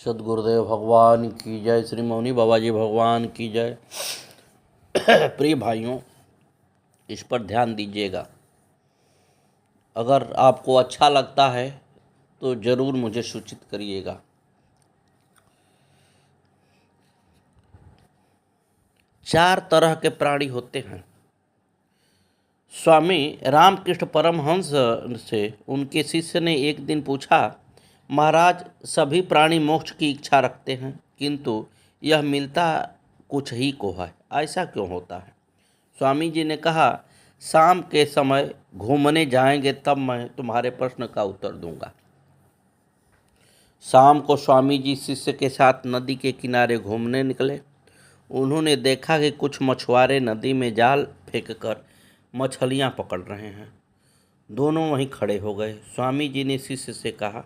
सद्गुरुदेव भगवान की जय। श्री मौनी बाबा जी भगवान की जय। प्रिय भाइयों, इस पर ध्यान दीजिएगा। अगर आपको अच्छा लगता है तो ज़रूर मुझे सूचित करिएगा। चार तरह के प्राणी होते हैं। स्वामी रामकृष्ण परमहंस से उनके शिष्य ने एक दिन पूछा, महाराज, सभी प्राणी मोक्ष की इच्छा रखते हैं, किंतु यह मिलता कुछ ही को है, ऐसा क्यों होता है? स्वामी जी ने कहा, शाम के समय घूमने जाएंगे तब मैं तुम्हारे प्रश्न का उत्तर दूंगा। शाम को स्वामी जी शिष्य के साथ नदी के किनारे घूमने निकले। उन्होंने देखा कि कुछ मछुआरे नदी में जाल फेंककर मछलियां पकड़ रहे हैं। दोनों वहीं खड़े हो गए। स्वामी जी ने शिष्य से कहा,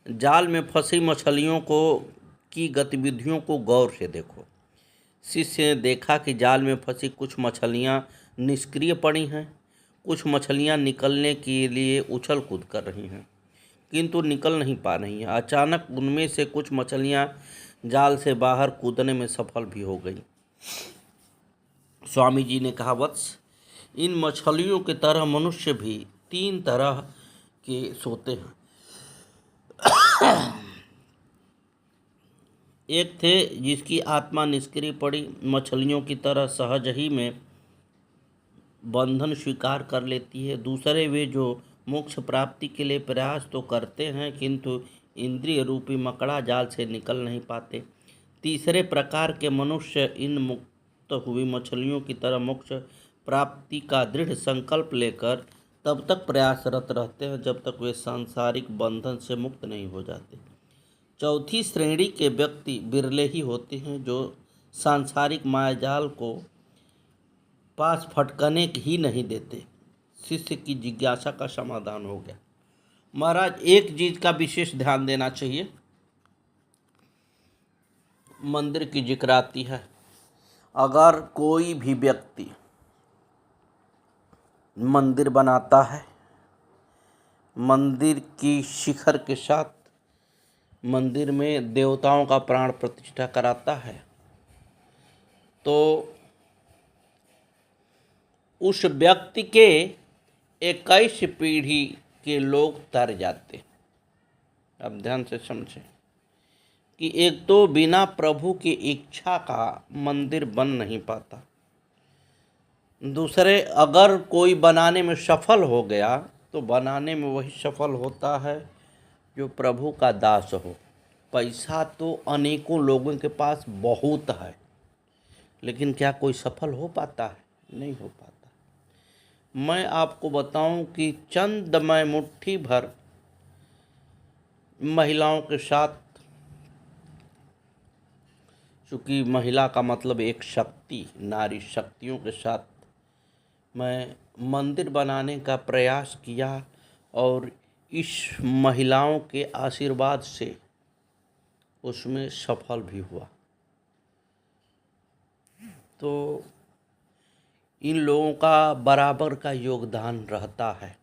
जाल में फंसी मछलियों को की गतिविधियों को गौर से देखो। शिष्य ने देखा कि जाल में फंसी कुछ मछलियां निष्क्रिय पड़ी हैं, कुछ मछलियां निकलने के लिए उछल कूद कर रही हैं, किंतु निकल नहीं पा रही हैं। अचानक उनमें से कुछ मछलियां जाल से बाहर कूदने में सफल भी हो गई। स्वामी जी ने कहा, वत्स, इन मछलियों की तरह मनुष्य भी तीन तरह के सोते हैं। एक थे जिसकी आत्मा निष्क्रिय पड़ी, मछलियों की तरह सहज ही में बंधन स्वीकार कर लेती है। दूसरे वे जो मोक्ष प्राप्ति के लिए प्रयास तो करते हैं, किंतु इंद्रिय रूपी मकड़ा जाल से निकल नहीं पाते। तीसरे प्रकार के मनुष्य इन मुक्त हुई मछलियों की तरह मोक्ष प्राप्ति का दृढ़ संकल्प लेकर तब तक प्रयासरत रहते हैं जब तक वे सांसारिक बंधन से मुक्त नहीं हो जाते। चौथी श्रेणी के व्यक्ति बिरले ही होते हैं जो सांसारिक मायाजाल को पास फटकने ही नहीं देते। शिष्य की जिज्ञासा का समाधान हो गया। महाराज, एक चीज का विशेष ध्यान देना चाहिए। मंदिर की जिक्र आती है। अगर कोई भी व्यक्ति मंदिर बनाता है, मंदिर की शिखर के साथ मंदिर में देवताओं का प्राण प्रतिष्ठा कराता है, तो उस व्यक्ति के 21 पीढ़ी के लोग तर जाते। अब ध्यान से समझें कि एक तो बिना प्रभु की इच्छा का मंदिर बन नहीं पाता। दूसरे, अगर कोई बनाने में सफल हो गया तो बनाने में वही सफल होता है जो प्रभु का दास हो। पैसा तो अनेकों लोगों के पास बहुत है, लेकिन क्या कोई सफल हो पाता है? नहीं हो पाता। मैं आपको बताऊं कि चंद मैं मुट्ठी भर महिलाओं के साथ, चूँकि महिला का मतलब एक शक्ति, नारी शक्तियों के साथ मैं मंदिर बनाने का प्रयास किया और इस महिलाओं के आशीर्वाद से उसमें सफल भी हुआ। तो इन लोगों का बराबर का योगदान रहता है।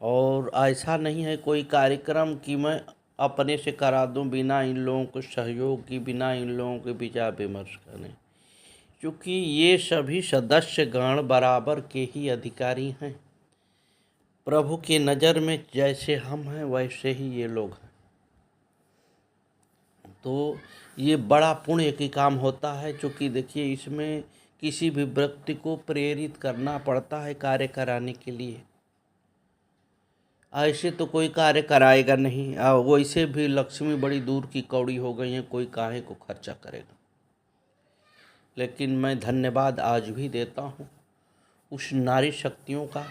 और ऐसा नहीं है कोई कार्यक्रम कि मैं अपने से करा दूं बिना इन लोगों के सहयोग की, बिना इन लोगों के विचार विमर्श करने, क्योंकि ये सभी सदस्यगण बराबर के ही अधिकारी हैं। प्रभु की नज़र में जैसे हम हैं वैसे ही ये लोग हैं। तो ये बड़ा पुण्य की काम होता है, क्योंकि देखिए इसमें किसी भी व्यक्ति को प्रेरित करना पड़ता है कार्य कराने के लिए। ऐसे तो कोई कार्य कराएगा नहीं। वैसे भी लक्ष्मी बड़ी दूर की कौड़ी हो गई है, कोई काहे को खर्चा करेगा। लेकिन मैं धन्यवाद आज भी देता हूँ उस नारी शक्तियों का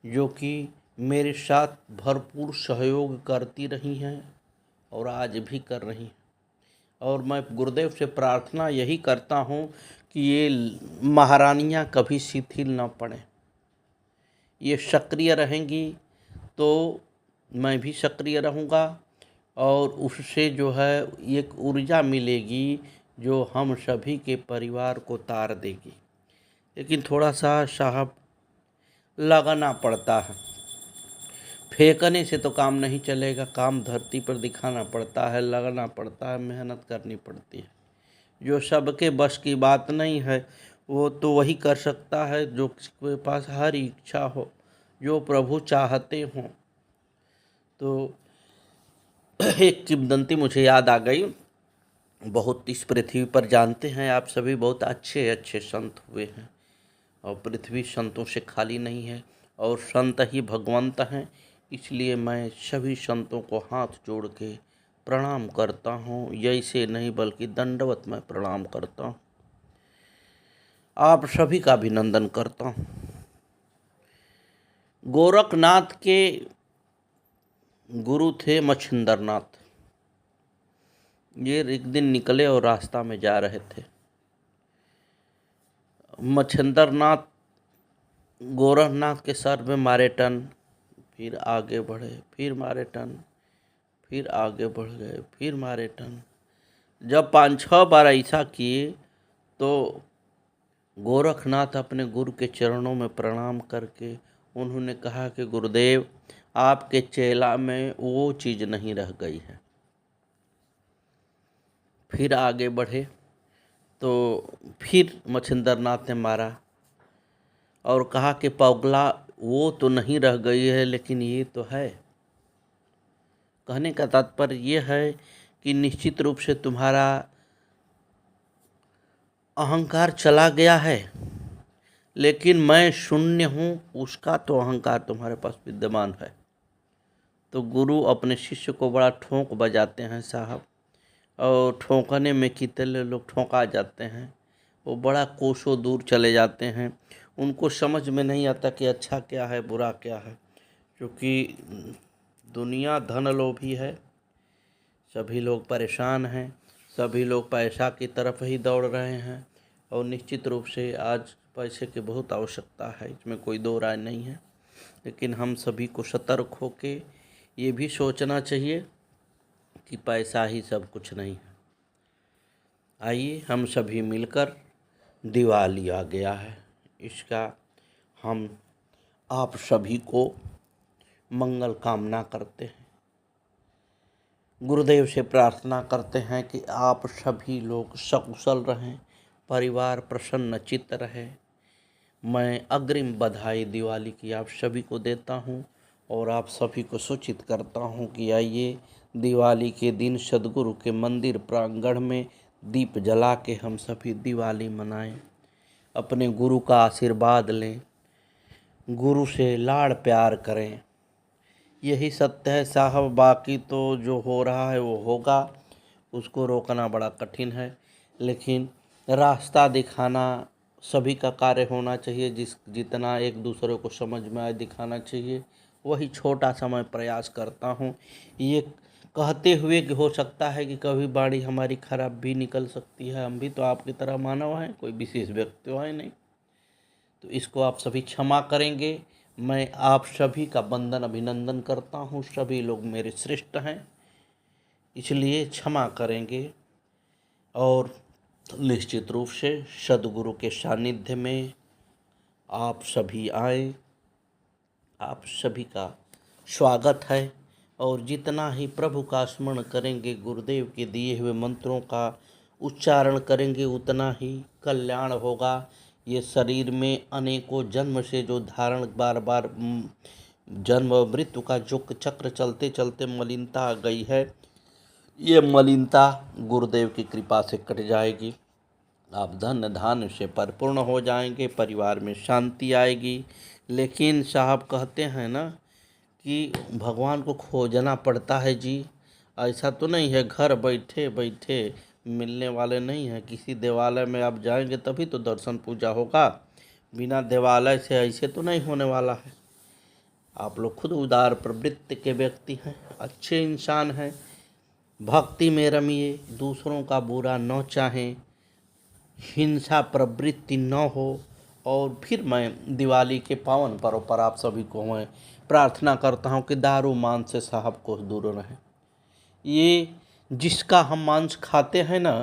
जो कि मेरे साथ भरपूर सहयोग करती रही हैं और आज भी कर रही हैं। और मैं गुरुदेव से प्रार्थना यही करता हूँ कि ये महारानियाँ कभी शिथिल न पड़ें। ये सक्रिय रहेंगी तो मैं भी सक्रिय रहूँगा और उससे जो है एक ऊर्जा मिलेगी जो हम सभी के परिवार को तार देगी। लेकिन थोड़ा सा साहब लगाना पड़ता है। फेंकने से तो काम नहीं चलेगा, काम धरती पर दिखाना पड़ता है, लगना पड़ता है, मेहनत करनी पड़ती है। जो सबके बस की बात नहीं है वो तो वही कर सकता है जो किसके पास हर इच्छा हो, जो प्रभु चाहते हों। तो एक किंवदंती मुझे याद आ गई। बहुत इस पृथ्वी पर जानते हैं आप सभी, बहुत अच्छे अच्छे संत हुए हैं और पृथ्वी संतों से खाली नहीं है और संत ही भगवंत हैं। इसलिए मैं सभी संतों को हाथ जोड़ के प्रणाम करता हूँ, ऐसे नहीं बल्कि दंडवत में प्रणाम करता हूँ। आप सभी का अभिनंदन करता हूँ। गोरखनाथ के गुरु थे मच्छिंद्रनाथ। ये एक दिन निकले और रास्ता में जा रहे थे। मच्छिंद्रनाथ गोरखनाथ के सर में मारे टन, फिर आगे बढ़े, फिर मारे टन, फिर आगे बढ़ गए, फिर मारे टन। जब 5-6 बार ऐसा किए तो गोरखनाथ अपने गुरु के चरणों में प्रणाम करके उन्होंने कहा कि गुरुदेव, आपके चेला में वो चीज़ नहीं रह गई है। फिर आगे बढ़े तो फिर मच्छिंद्रनाथ ने मारा और कहा कि पगला, वो तो नहीं रह गई है लेकिन ये तो है। कहने का तात्पर्य ये है कि निश्चित रूप से तुम्हारा अहंकार चला गया है, लेकिन मैं शून्य हूँ, उसका तो अहंकार तुम्हारे पास विद्यमान है। तो गुरु अपने शिष्य को बड़ा ठोंक बजाते हैं साहब, और ठोंकने में कितने लोग ठोंका जाते हैं, वो बड़ा कोसों दूर चले जाते हैं। उनको समझ में नहीं आता कि अच्छा क्या है बुरा क्या है, क्योंकि दुनिया धन लोभी है। सभी लोग परेशान हैं, सभी लोग पैसा की तरफ ही दौड़ रहे हैं और निश्चित रूप से आज पैसे की बहुत आवश्यकता है, इसमें कोई दो राय नहीं है। लेकिन हम सभी को सतर्क होके ये भी सोचना चाहिए कि पैसा ही सब कुछ नहीं है। आइए हम सभी मिलकर, दिवाली आ गया है, इसका हम आप सभी को मंगल कामना करते हैं। गुरुदेव से प्रार्थना करते हैं कि आप सभी लोग सकुशल रहें, परिवार प्रसन्नचित्त रहे। मैं अग्रिम बधाई दिवाली की आप सभी को देता हूं और आप सभी को सूचित करता हूं कि आइए दिवाली के दिन सद्गुरु के मंदिर प्रांगण में दीप जला के हम सभी दिवाली मनाएं, अपने गुरु का आशीर्वाद लें, गुरु से लाड़ प्यार करें। यही सत्य है साहब, बाकी तो जो हो रहा है वो होगा, उसको रोकना बड़ा कठिन है। लेकिन रास्ता दिखाना सभी का कार्य होना चाहिए, जितना एक दूसरे को समझ में आए दिखाना चाहिए। वही छोटा सा मैं प्रयास करता हूँ, ये कहते हुए कि हो सकता है कि कभी वाणी हमारी खराब भी निकल सकती है। हम भी तो आपकी तरह मानव हैं, कोई विशेष व्यक्ति है नहीं। तो इसको आप सभी क्षमा करेंगे। मैं आप सभी का वंदन अभिनंदन करता हूँ, सभी लोग मेरे श्रेष्ठ हैं, इसलिए क्षमा करेंगे। और निश्चित रूप से सद्गुरु के सानिध्य में आप सभी आए, आप सभी का स्वागत है। और जितना ही प्रभु का स्मरण करेंगे, गुरुदेव के दिए हुए मंत्रों का उच्चारण करेंगे, उतना ही कल्याण होगा। ये शरीर में अनेकों जन्म से जो धारण बार बार जन्म मृत्यु का जो चक्र चलते चलते मलिनता आ गई है, ये मलिनता गुरुदेव की कृपा से कट जाएगी। आप धन धान्य से परिपूर्ण हो जाएंगे, परिवार में शांति आएगी। लेकिन साहब कहते हैं ना कि भगवान को खोजना पड़ता है जी। ऐसा तो नहीं है घर बैठे बैठे मिलने वाले नहीं हैं। किसी देवालय में आप जाएंगे तभी तो दर्शन पूजा होगा, बिना देवालय से ऐसे तो नहीं होने वाला है। आप लोग खुद उदार प्रवृत्ति के व्यक्ति हैं, अच्छे इंसान हैं, भक्ति में रमिए, दूसरों का बुरा न चाहें, हिंसा प्रवृत्ति न हो। और फिर मैं दिवाली के पावन पर्व पर आप सभी को मैं प्रार्थना करता हूं कि दारू मांस से साहब को दूर रहें। ये जिसका हम मांस खाते हैं ना,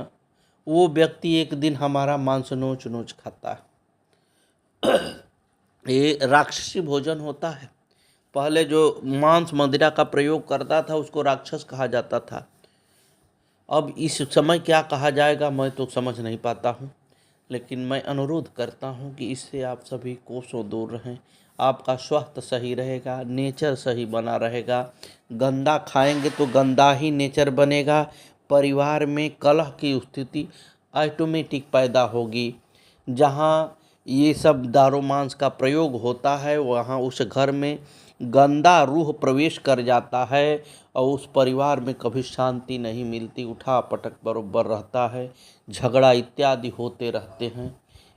वो व्यक्ति एक दिन हमारा मांस नोच नोच खाता है। ये राक्षसी भोजन होता है। पहले जो मांस मदिरा का प्रयोग करता था उसको राक्षस कहा जाता था। अब इस समय क्या कहा जाएगा मैं तो समझ नहीं पाता हूँ, लेकिन मैं अनुरोध करता हूँ कि इससे आप सभी कोसों दूर रहें। आपका स्वास्थ्य सही रहेगा, नेचर सही बना रहेगा। गंदा खाएंगे तो गंदा ही नेचर बनेगा। परिवार में कलह की स्थिति ऑटोमेटिक पैदा होगी। जहाँ ये सब दारू मांस का प्रयोग होता है वहाँ उस घर में गंदा रूह प्रवेश कर जाता है और उस परिवार में कभी शांति नहीं मिलती, उठा पटक बरोबर रहता है, झगड़ा इत्यादि होते रहते हैं।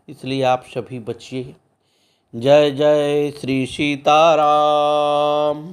इसलिए आप सभी बचिए। जय जय श्री सीताराम।